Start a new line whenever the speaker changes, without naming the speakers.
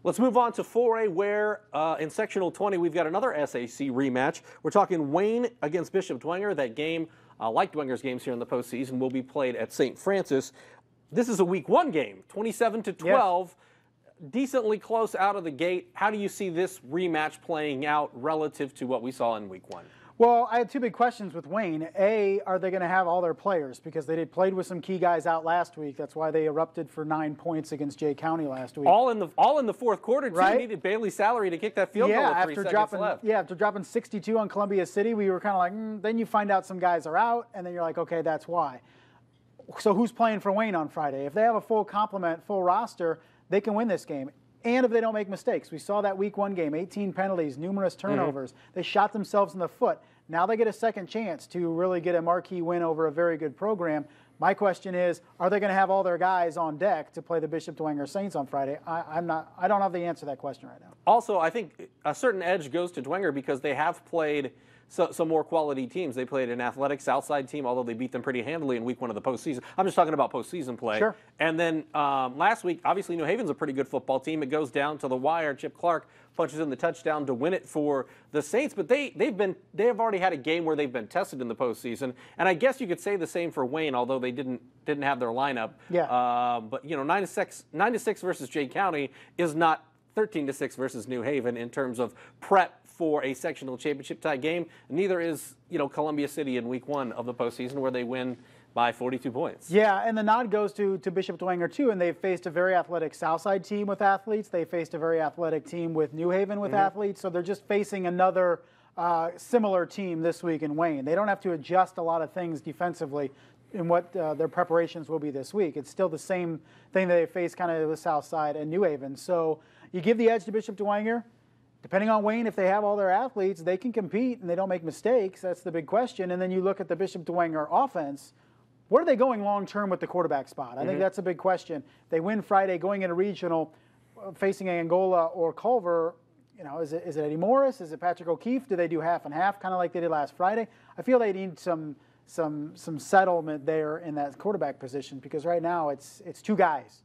Let's move on to 4A, where in sectional 20 we've got another SAC rematch. We're talking Wayne against Bishop Dwenger. That game, like Dwenger's games here in the postseason, will be played at St. Francis. This is a week 1 game, 27-12, yes. Decently close out of the gate. How do you see this rematch playing out relative to what we saw in week 1?
Well, I had 2 big questions with Wayne. A, are they going to have all their players? Because they played with some key guys out last week. That's why they erupted for 9 points against Jay County last week.
All in the fourth quarter, too.
Right?
Needed Bailey's salary to kick that field goal with 3 seconds left.
Yeah, after dropping 62 on Columbia City, we were kind of like, then you find out some guys are out, and then you're like, okay, that's why. So who's playing for Wayne on Friday? If they have a full complement, full roster, they can win this game. And if they don't make mistakes. We saw that week 1 game, 18 penalties, numerous turnovers. They shot themselves in the foot. Now they get a second chance to really get a marquee win over a very good program. My question is, are they going to have all their guys on deck to play the Bishop Dwenger Saints on Friday? I don't have the answer to that question right now.
Also, I think a certain edge goes to Dwenger because they have played some more quality teams. They played an athletic Southside team, although they beat them pretty handily in week 1 of the postseason. I'm just talking about postseason play.
Sure.
And then last week, obviously New Haven's a pretty good football team. It goes down to the wire. Chip Clark punches in the touchdown to win it for the Saints. But they have already had a game where they've been tested in the postseason. And I guess you could say the same for Wayne, although they didn't have their lineup.
Yeah.
But you know, 9-6 versus Jay County is not 13-6 versus New Haven in terms of prep for a sectional championship tie game. Neither is, you know, Columbia City in week 1 of the postseason, where they win by 42 points.
Yeah, and the nod goes to Bishop Dwenger too, and they've faced a very athletic Southside team with athletes. They faced a very athletic team with New Haven with athletes, so they're just facing another similar team this week in Wayne. They don't have to adjust a lot of things defensively in what their preparations will be this week. It's still the same thing that they face kind of with Southside and New Haven. So you give the edge to Bishop Dwenger. Depending on Wayne, if they have all their athletes, they can compete and they don't make mistakes. That's the big question. And then you look at the Bishop Dwenger offense. Where are they going long-term with the quarterback spot? I think that's a big question. They win Friday going into regional, facing Angola or Culver. You know, is it Eddie Morris? Is it Patrick O'Keefe? Do they do half and half, kind of like they did last Friday? I feel they need some settlement there in that quarterback position, because right now it's 2 guys.